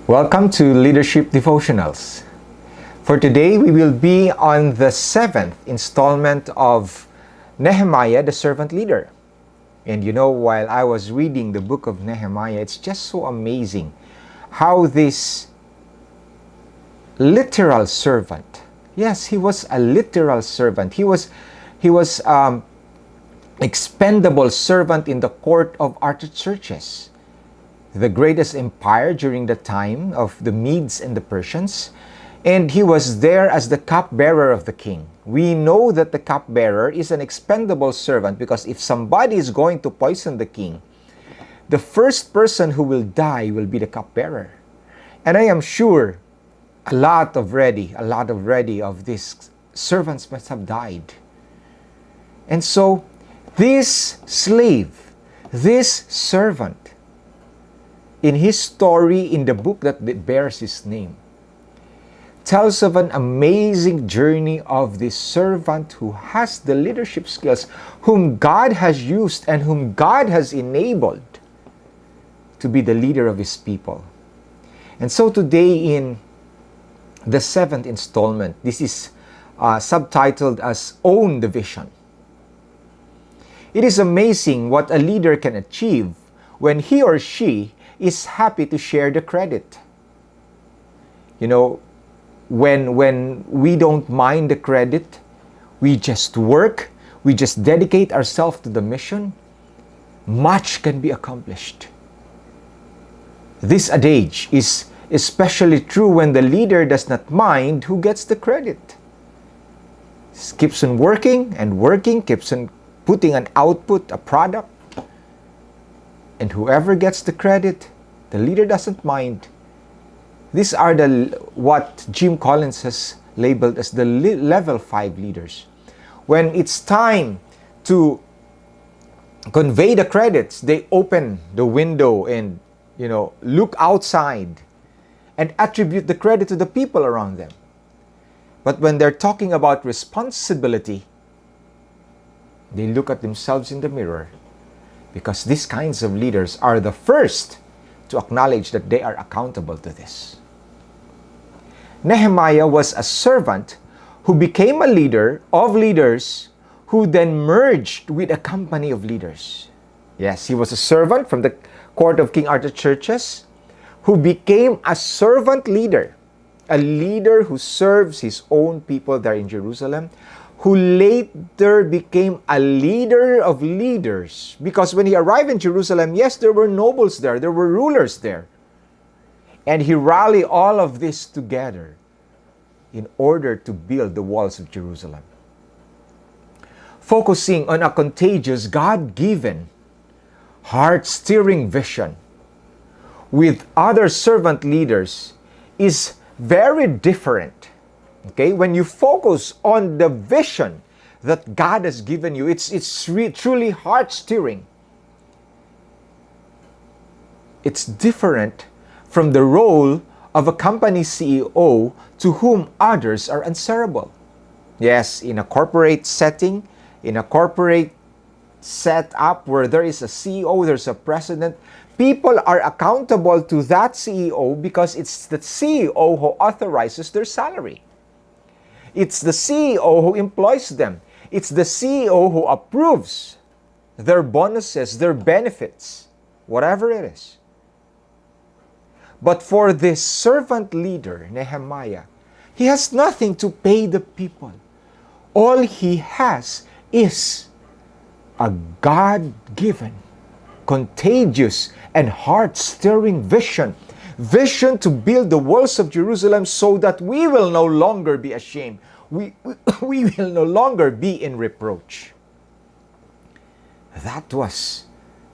Welcome to Leadership Devotionals. For today, we will be on the 7th installment of Nehemiah, the servant leader. And while I was reading the book of Nehemiah, it's just so amazing how this literal servant, yes, he was a literal servant. He was expendable servant in the court of Artaxerxes, the greatest empire during the time of the Medes and the Persians, and he was there as the cupbearer of the king. We know that the cupbearer is an expendable servant because if somebody is going to poison the king, the first person who will die will be the cupbearer. And I am sure a lot of these servants must have died. And so this slave, this servant, in his story in the book that bears his name, tells of an amazing journey of this servant who has the leadership skills, whom God has used and whom God has enabled to be the leader of his people. And so today in the 7th installment, this is subtitled as Own the Vision. It is amazing what a leader can achieve when he or she is happy to share the credit. When we don't mind the credit, we just work, we just dedicate ourselves to the mission, much can be accomplished. This adage is especially true when the leader does not mind who gets the credit. Just keeps on working and working, keeps on putting an output, a product, and whoever gets the credit, the leader doesn't mind. These are what Jim Collins has labeled as the level 5 leaders. When it's time to convey the credits, they open the window and look outside and attribute the credit to the people around them. But when they're talking about responsibility, they look at themselves in the mirror, because these kinds of leaders are the first to acknowledge that they are accountable to this. Nehemiah was a servant who became a leader of leaders who then merged with a company of leaders. Yes, he was a servant from the court of King Artaxerxes who became a servant leader, a leader who serves his own people there in Jerusalem, who later became a leader of leaders. Because when he arrived in Jerusalem, yes, there were nobles there were rulers there. And he rallied all of this together in order to build the walls of Jerusalem. Focusing on a contagious, God-given, heart-stirring vision with other servant leaders is very different. Okay, when you focus on the vision that God has given you, it's truly heart-stirring. It's different from the role of a company CEO to whom others are answerable. Yes, in a corporate setting, in a corporate setup where there is a CEO, there's a president, people are accountable to that CEO because it's the CEO who authorizes their salary. It's the CEO who employs them. It's the CEO who approves their bonuses, their benefits, whatever it is. But for this servant leader, Nehemiah, he has nothing to pay the people. All he has is a God-given, contagious, and heart-stirring vision to build the walls of Jerusalem so that we will no longer be ashamed. We will no longer be in reproach. That was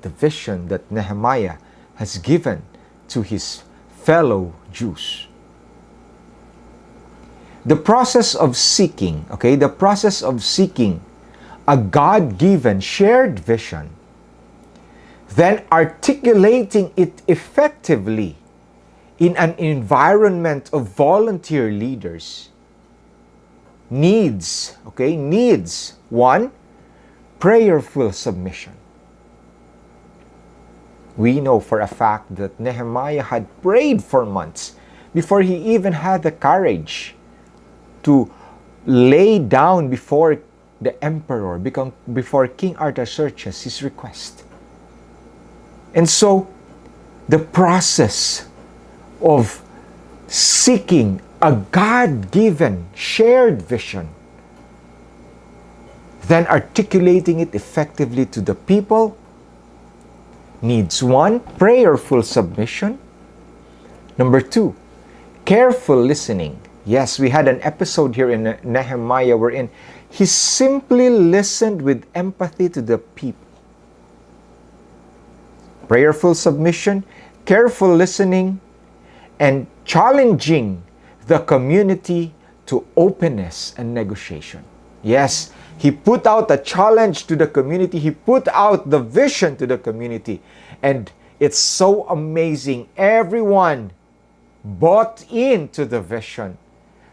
the vision that Nehemiah has given to his fellow Jews. The process of seeking a God-given shared vision, then articulating it effectively in an environment of volunteer leaders needs one, prayerful submission. We know for a fact that Nehemiah had prayed for months before he even had the courage to lay down before the emperor, before King Artaxerxes, his request. And so, the process of seeking a God-given, shared vision, then articulating it effectively to the people, needs 1, prayerful submission. Number 2, careful listening. Yes, we had an episode here in Nehemiah wherein he simply listened with empathy to the people. Prayerful submission, careful listening, and challenging the community to openness and negotiation. Yes, he put out a challenge to the community. He put out the vision to the community. And it's so amazing. Everyone bought into the vision.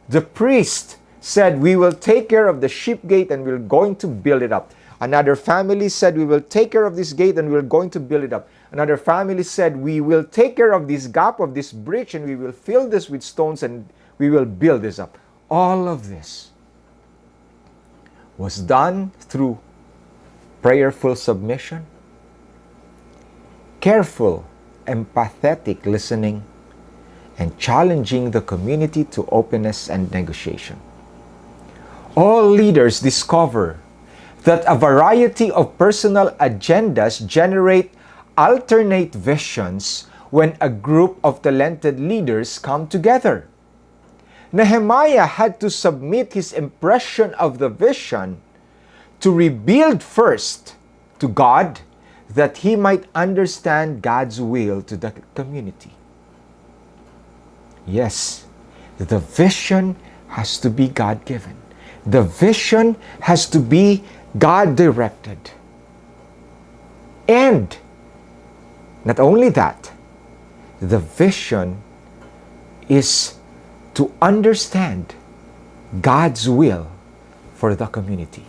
The priest said, we will take care of the sheep gate and we're going to build it up. Another family said, we will take care of this gate and we're going to build it up. Another family said, we will take care of this gap of this breach and we will fill this with stones and we will build this up. All of this was done through prayerful submission, careful, empathetic listening, and challenging the community to openness and negotiation. All leaders discover that a variety of personal agendas generate alternate visions when a group of talented leaders come together. Nehemiah had to submit his impression of the vision to rebuild first to God that he might understand God's will to the community. Yes, the vision has to be God-given. The vision has to be God-directed. And not only that, the vision is to understand God's will for the community.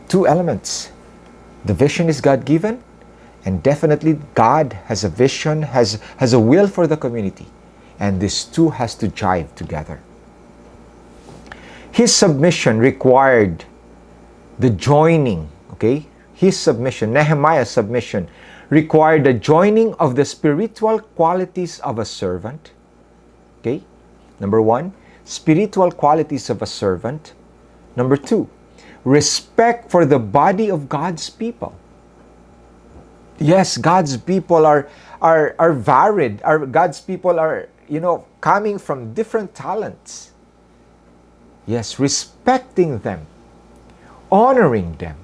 2 elements. The vision is God-given, and definitely God has a vision, has a will for the community. And these 2 has to jive together. His submission required the joining, okay? His submission, Nehemiah's submission, required the joining of the spiritual qualities of a servant. Okay? Number 1, spiritual qualities of a servant. Number 2, respect for the body of God's people. Yes, God's people are varied. God's people are, coming from different talents. Yes, respecting them, honoring them,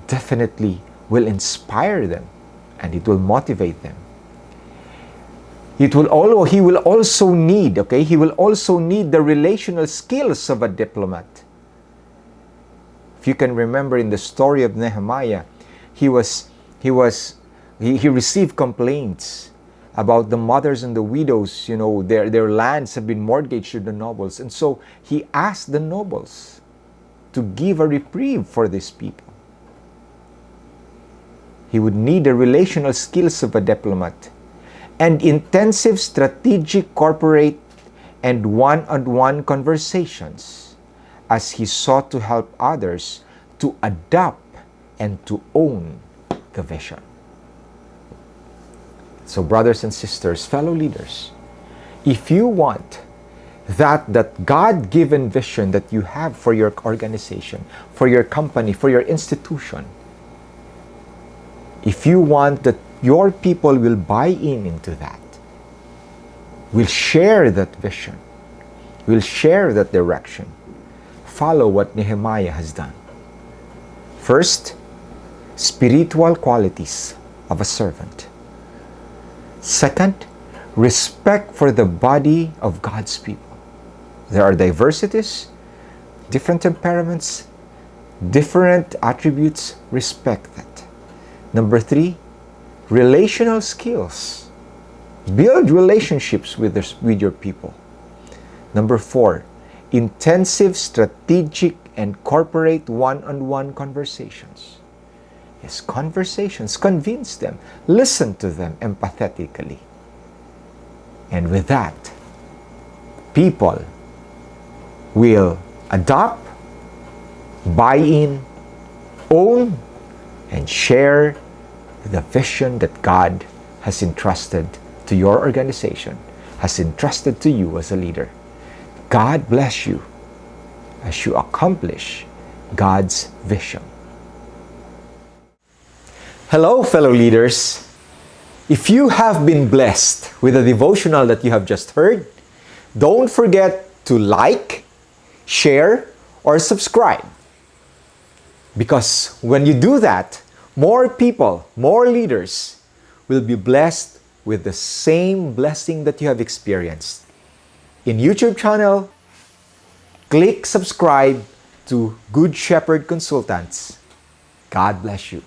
definitely will inspire them and it will motivate them. He will also need the relational skills of a diplomat. If you can remember in the story of Nehemiah, he received complaints about the mothers and the widows, their lands have been mortgaged to the nobles. And so he asked the nobles to give a reprieve for these people. He would need the relational skills of a diplomat and intensive strategic corporate and one-on-one conversations as he sought to help others to adopt and to own the vision. So brothers and sisters, fellow leaders, if you want that God-given vision that you have for your organization, for your company, for your institution, if you want that your people will buy into that, will share that vision, will share that direction, follow what Nehemiah has done. First, spiritual qualities of a servant. Second, respect for the body of God's people. There are diversities, different temperaments, different attributes. Respect that. Number 3, relational skills. Build relationships with your people. Number 4, intensive strategic and corporate one-on-one conversations. Yes, conversations. Convince them. Listen to them empathetically. And with that, people will adopt, buy in, own, and share the vision that God has entrusted to your organization, has entrusted to you as a leader. God bless you as you accomplish God's vision. Hello, fellow leaders. If you have been blessed with the devotional that you have just heard, don't forget to like, share, or subscribe. Because when you do that, more people, more leaders will be blessed with the same blessing that you have experienced. In YouTube channel, click subscribe to Good Shepherd Consultants. God bless you.